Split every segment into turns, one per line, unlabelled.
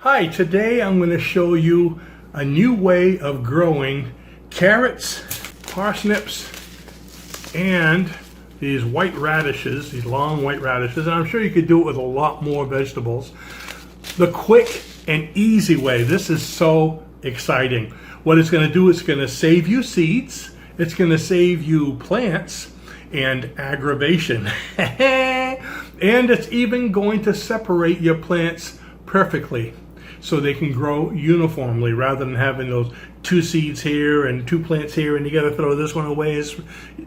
Hi, today I'm going to show you a new way of growing carrots, parsnips, and these white radishes, these long white radishes, and I'm sure you could do it with a lot more vegetables. The quick and easy way. This is so exciting. What it's going to do is it's going to save you seeds, it's going to save you plants and aggravation, and it's even going to separate your plants perfectly so they can grow uniformly rather than having those two seeds here and two plants here and you got to throw this one away. It's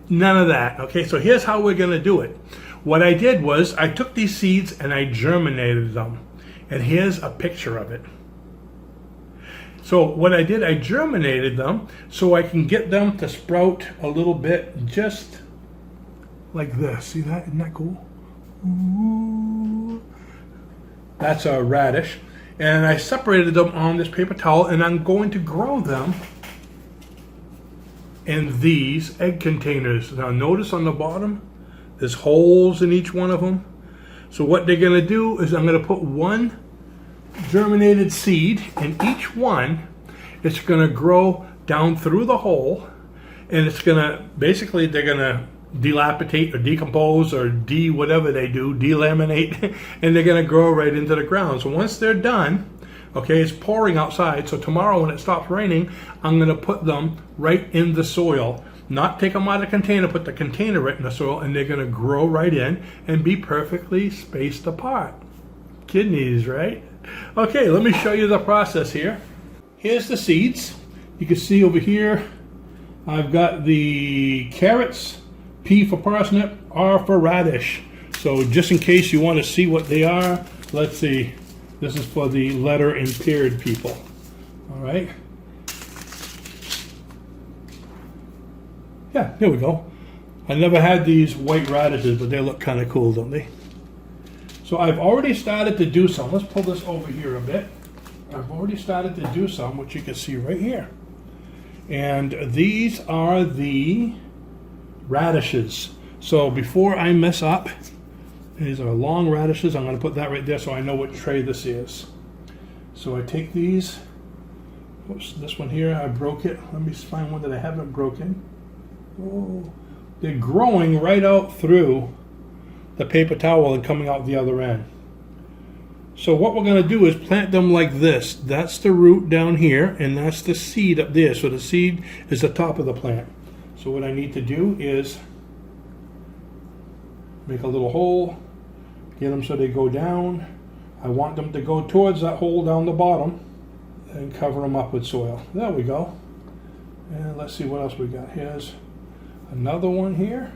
none of that. Okay, so here's how we're going to do it. What I did was I took these seeds and I germinated them, and here's a picture of it. So what I did, I germinated them so I can get them to sprout a little bit, just like this. See that? Isn't that cool? Ooh. That's a radish. And I separated them on this paper towel, and I'm going to grow them in these egg containers. Now notice on the bottom, there's holes in each one of them. So what they're going to do is I'm going to put one germinated seed in each one. It's going to grow down through the hole, and it's going to, basically they're going to dilapidate or decompose or whatever they do, delaminate, and they're going to grow right into the ground. So once they're done, okay, it's pouring outside, so tomorrow when it stops raining, I'm going to put them right in the soil. Not take them out of the container, put the container right in the soil, and they're going to grow right in and be perfectly spaced apart. Kidneys, right? Okay, let me show you the process here. Here's the seeds. You can see over here, I've got the carrots, P for parsnip, R for radish. So just in case you want to see what they are, let's see. This is for the letter impaired people. All right. Yeah, here we go. I never had these white radishes, but they look kind of cool, don't they? So I've already started to do some. Let's pull this over here a bit. I've already started to do some, which you can see right here. And these are the radishes. So before I mess up, these are long radishes. I'm going to put that right there so I know what tray this is. So I take these. Oops, this one here, I broke it. Let me find one that I haven't broken. Oh, they're growing right out through the paper towel and coming out the other end. So what we're going to do is plant them like this. That's the root down here, and that's the seed up there. So the seed is the top of the plant. So what I need to do is make a little hole, get them so they go down. I want them to go towards that hole down the bottom and cover them up with soil. There we go. And let's see what else we got. Here's another one here.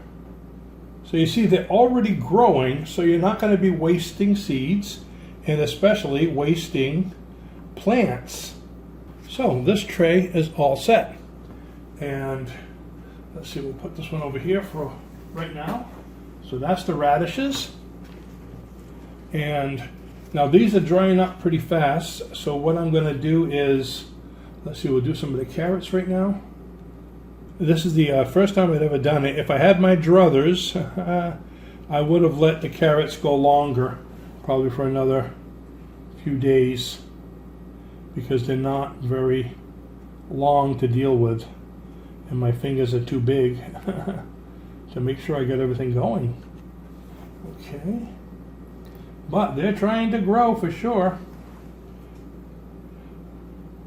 So you see they're already growing, so you're not going to be wasting seeds and especially wasting plants. So this tray is all set. And let's see, we'll put this one over here for right now. So that's the radishes. And now these are drying up pretty fast. So what I'm going to do is, let's see, we'll do some of the carrots right now. This is the first time I've ever done it. If I had my druthers, I would have let the carrots go longer, probably for another few days, because they're not very long to deal with. And my fingers are too big to make sure I get everything going. Okay. But they're trying to grow for sure.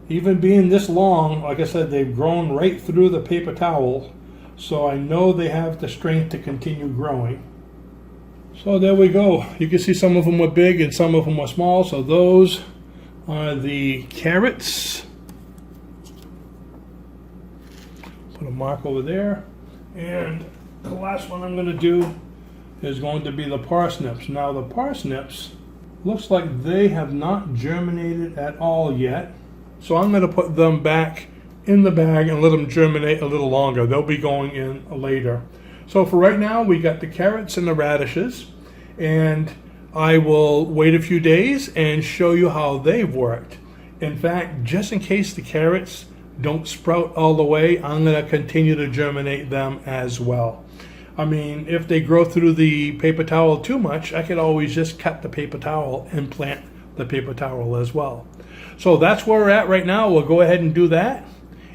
Even being this long, like I said, they've grown right through the paper towel. So I know they have the strength to continue growing. So there we go. You can see some of them were big and some of them were small. So those are the carrots. Put a mark over there. And the last one I'm going to do is going to be the parsnips. Now the parsnips, looks like they have not germinated at all yet. So I'm going to put them back in the bag and let them germinate a little longer. They'll be going in later. So for right now, we got the carrots and the radishes. And I will wait a few days and show you how they've worked. In fact, just in case the carrots don't sprout all the way, I'm going to continue to germinate them as well. I mean, if they grow through the paper towel too much, I could always just cut the paper towel and plant the paper towel as well. So that's where we're at right now. We'll go ahead and do that,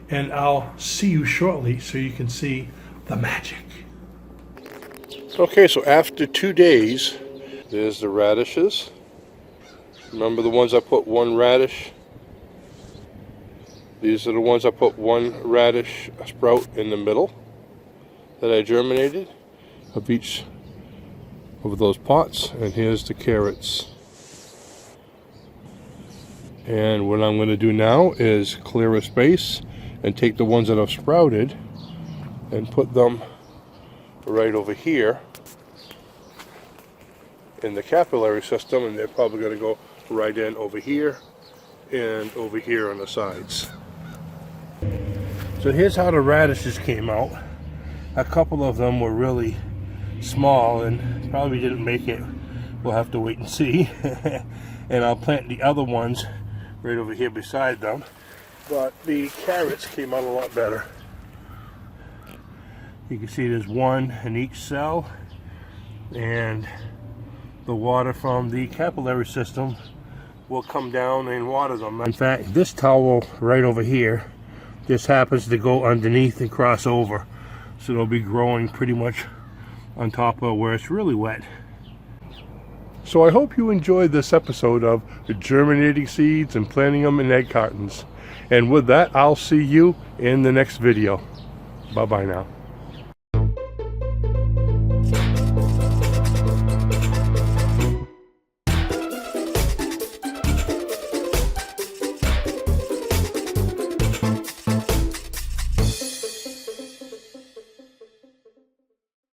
and I'll see you shortly so you can see the magic. Okay, so after 2 days, there's the radishes. Remember the ones I put one radish? These are the ones I put one radish sprout in the middle that I germinated of each of those pots. And here's the carrots. And what I'm going to do now is clear a space and take the ones that have sprouted and put them right over here in the capillary system, and they're probably going to go right in over here and over here on the sides. So here's how the radishes came out. A couple of them were really small and probably didn't make it. We'll have to wait and see. And I'll plant the other ones right over here beside them. But the carrots came out a lot better. You can see there's one in each cell, and the water from the capillary system will come down and water them. In fact, this towel right over here just happens to go underneath and cross over, so they'll be growing pretty much on top of where it's really wet. So I hope you enjoyed this episode of germinating seeds and planting them in egg cartons. And with that, I'll see you in the next video. Bye bye now.